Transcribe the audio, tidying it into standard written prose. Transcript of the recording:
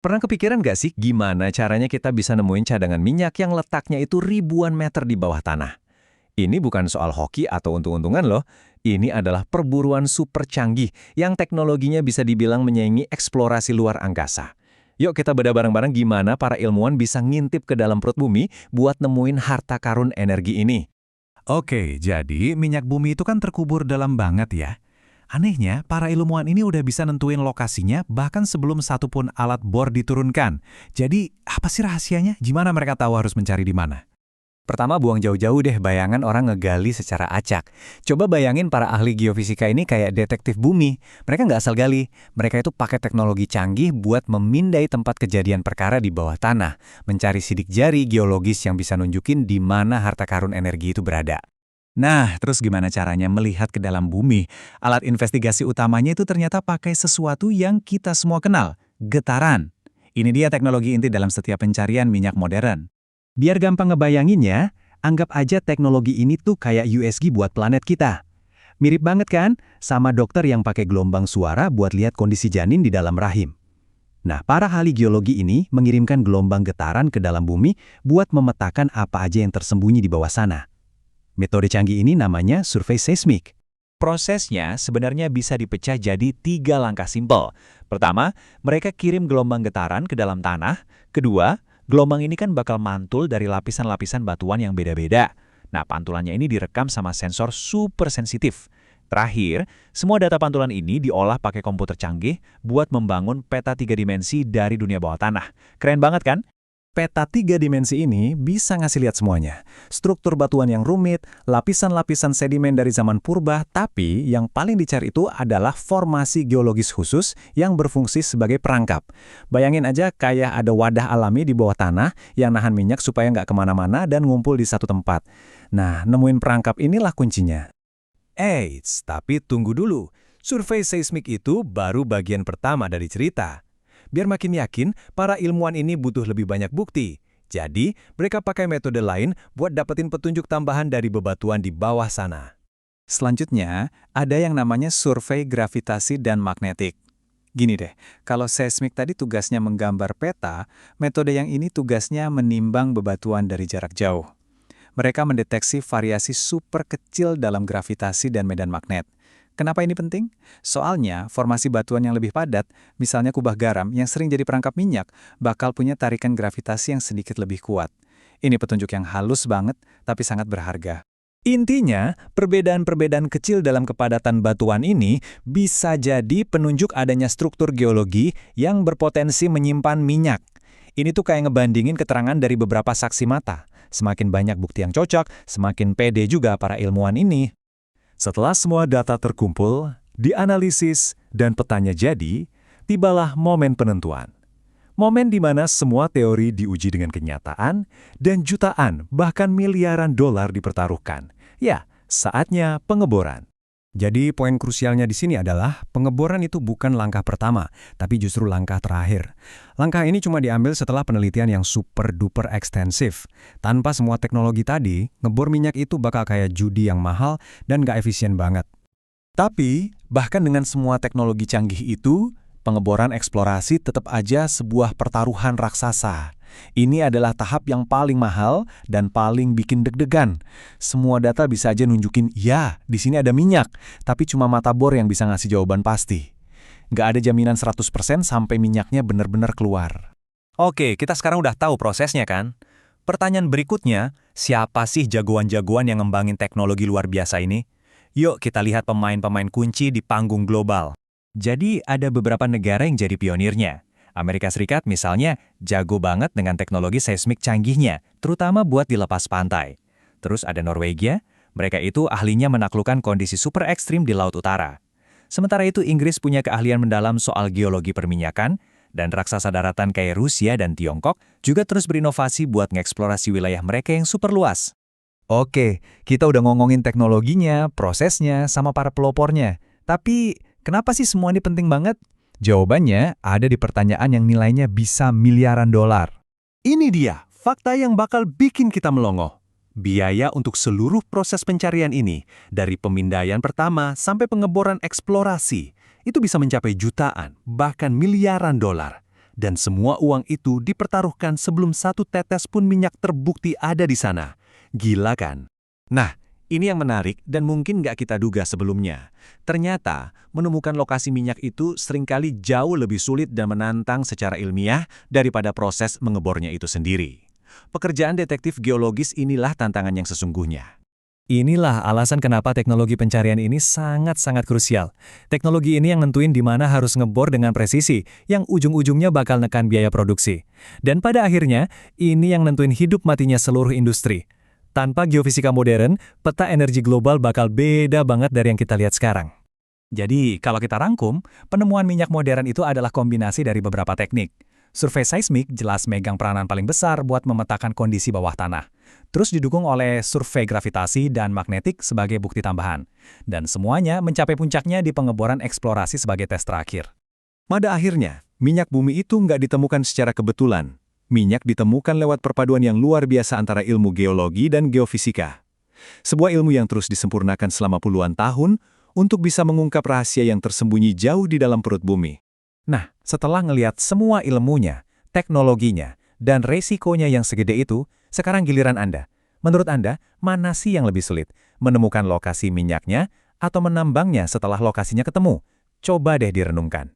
Pernah kepikiran nggak sih gimana caranya kita bisa nemuin cadangan minyak yang letaknya itu ribuan meter di bawah tanah? Ini bukan soal hoki atau untung-untungan loh. Ini adalah perburuan super canggih yang teknologinya bisa dibilang menyaingi eksplorasi luar angkasa. Yuk kita bedah bareng-bareng gimana para ilmuwan bisa ngintip ke dalam perut bumi buat nemuin harta karun energi ini. Oke, jadi minyak bumi itu kan terkubur dalam banget ya. Anehnya, para ilmuwan ini udah bisa nentuin lokasinya bahkan sebelum satupun alat bor diturunkan. Jadi, apa sih rahasianya? Gimana mereka tahu harus mencari di mana? Pertama buang jauh-jauh deh bayangan orang ngegali secara acak. Coba bayangin para ahli geofisika ini kayak detektif bumi. Mereka nggak asal gali. Mereka itu pakai teknologi canggih buat memindai tempat kejadian perkara di bawah tanah. Mencari sidik jari geologis yang bisa nunjukin di mana harta karun energi itu berada. Nah, terus gimana caranya melihat ke dalam bumi? Alat investigasi utamanya itu ternyata pakai sesuatu yang kita semua kenal, getaran. Ini dia teknologi inti dalam setiap pencarian minyak modern. Biar gampang ngebayanginnya, anggap aja teknologi ini tuh kayak USG buat planet kita. Mirip banget kan? Sama dokter yang pakai gelombang suara buat lihat kondisi janin di dalam rahim. Nah, para ahli geologi ini mengirimkan gelombang getaran ke dalam bumi buat memetakan apa aja yang tersembunyi di bawah sana. Metode canggih ini namanya survei seismik. Prosesnya sebenarnya bisa dipecah jadi 3 langkah simpel. Pertama, mereka kirim gelombang getaran ke dalam tanah. Kedua, gelombang ini kan bakal mantul dari lapisan-lapisan batuan yang beda-beda. Nah, pantulannya ini direkam sama sensor super sensitif. Terakhir, semua data pantulan ini diolah pakai komputer canggih buat membangun peta 3 dimensi dari dunia bawah tanah. Keren banget kan? Peta 3 dimensi ini bisa ngasih lihat semuanya. Struktur batuan yang rumit, lapisan-lapisan sedimen dari zaman purba, tapi yang paling dicari itu adalah formasi geologis khusus yang berfungsi sebagai perangkap. Bayangin aja kayak ada wadah alami di bawah tanah yang nahan minyak supaya nggak kemana-mana dan ngumpul di satu tempat. Nah, nemuin perangkap inilah kuncinya. Eits, tapi tunggu dulu. Survei seismik itu baru bagian pertama dari cerita. Biar makin yakin, para ilmuwan ini butuh lebih banyak bukti. Jadi, mereka pakai metode lain buat dapetin petunjuk tambahan dari bebatuan di bawah sana. Selanjutnya, ada yang namanya survei gravitasi dan magnetik. Gini deh, kalau seismik tadi tugasnya menggambar peta, metode yang ini tugasnya menimbang bebatuan dari jarak jauh. Mereka mendeteksi variasi super kecil dalam gravitasi dan medan magnet. Kenapa ini penting? Soalnya, formasi batuan yang lebih padat, misalnya kubah garam yang sering jadi perangkap minyak, bakal punya tarikan gravitasi yang sedikit lebih kuat. Ini petunjuk yang halus banget, tapi sangat berharga. Intinya, perbedaan-perbedaan kecil dalam kepadatan batuan ini bisa jadi penunjuk adanya struktur geologi yang berpotensi menyimpan minyak. Ini tuh kayak ngebandingin keterangan dari beberapa saksi mata. Semakin banyak bukti yang cocok, semakin pede juga para ilmuwan ini. Setelah semua data terkumpul, dianalisis, dan petanya jadi, tibalah momen penentuan. Momen di mana semua teori diuji dengan kenyataan, dan jutaan, bahkan miliaran dolar dipertaruhkan. Ya, saatnya pengeboran. Jadi poin krusialnya di sini adalah pengeboran itu bukan langkah pertama, tapi justru langkah terakhir. Langkah ini cuma diambil setelah penelitian yang super-duper ekstensif. Tanpa semua teknologi tadi, ngebor minyak itu bakal kayak judi yang mahal dan gak efisien banget. Tapi, bahkan dengan semua teknologi canggih itu, pengeboran eksplorasi tetap aja sebuah pertaruhan raksasa. Ini adalah tahap yang paling mahal dan paling bikin deg-degan. Semua data bisa aja nunjukin, ya, di sini ada minyak, tapi cuma mata bor yang bisa ngasih jawaban pasti. Nggak ada jaminan 100% sampai minyaknya benar-benar keluar. Oke, kita sekarang udah tahu prosesnya kan? Pertanyaan berikutnya, siapa sih jagoan-jagoan yang ngembangin teknologi luar biasa ini? Yuk kita lihat pemain-pemain kunci di panggung global. Jadi ada beberapa negara yang jadi pionirnya. Amerika Serikat misalnya jago banget dengan teknologi seismik canggihnya, terutama buat di lepas pantai. Terus ada Norwegia, mereka itu ahlinya menaklukkan kondisi super ekstrim di Laut Utara. Sementara itu Inggris punya keahlian mendalam soal geologi perminyakan, dan raksasa daratan kayak Rusia dan Tiongkok juga terus berinovasi buat mengeksplorasi wilayah mereka yang super luas. Oke, kita udah ngomongin teknologinya, prosesnya, sama para pelopornya. Tapi, kenapa sih semua ini penting banget? Jawabannya ada di pertanyaan yang nilainya bisa miliaran dolar. Ini dia, fakta yang bakal bikin kita melongo. Biaya untuk seluruh proses pencarian ini, dari pemindaian pertama sampai pengeboran eksplorasi, itu bisa mencapai jutaan, bahkan miliaran dolar. Dan semua uang itu dipertaruhkan sebelum satu tetes pun minyak terbukti ada di sana. Gila kan? Nah, ini yang menarik dan mungkin nggak kita duga sebelumnya. Ternyata, menemukan lokasi minyak itu seringkali jauh lebih sulit dan menantang secara ilmiah daripada proses mengebornya itu sendiri. Pekerjaan detektif geologis inilah tantangan yang sesungguhnya. Inilah alasan kenapa teknologi pencarian ini sangat-sangat krusial. Teknologi ini yang nentuin di mana harus ngebor dengan presisi, yang ujung-ujungnya bakal nekan biaya produksi. Dan pada akhirnya, ini yang nentuin hidup matinya seluruh industri. Tanpa geofisika modern, peta energi global bakal beda banget dari yang kita lihat sekarang. Jadi, kalau kita rangkum, penemuan minyak modern itu adalah kombinasi dari beberapa teknik. Survei seismik jelas megang peranan paling besar buat memetakan kondisi bawah tanah. Terus didukung oleh survei gravitasi dan magnetik sebagai bukti tambahan. Dan semuanya mencapai puncaknya di pengeboran eksplorasi sebagai tes terakhir. Pada akhirnya, minyak bumi itu nggak ditemukan secara kebetulan. Minyak ditemukan lewat perpaduan yang luar biasa antara ilmu geologi dan geofisika. Sebuah ilmu yang terus disempurnakan selama puluhan tahun untuk bisa mengungkap rahasia yang tersembunyi jauh di dalam perut bumi. Nah, setelah ngelihat semua ilmunya, teknologinya, dan resikonya yang segede itu, sekarang giliran Anda. Menurut Anda, mana sih yang lebih sulit? Menemukan lokasi minyaknya atau menambangnya setelah lokasinya ketemu? Coba deh direnungkan.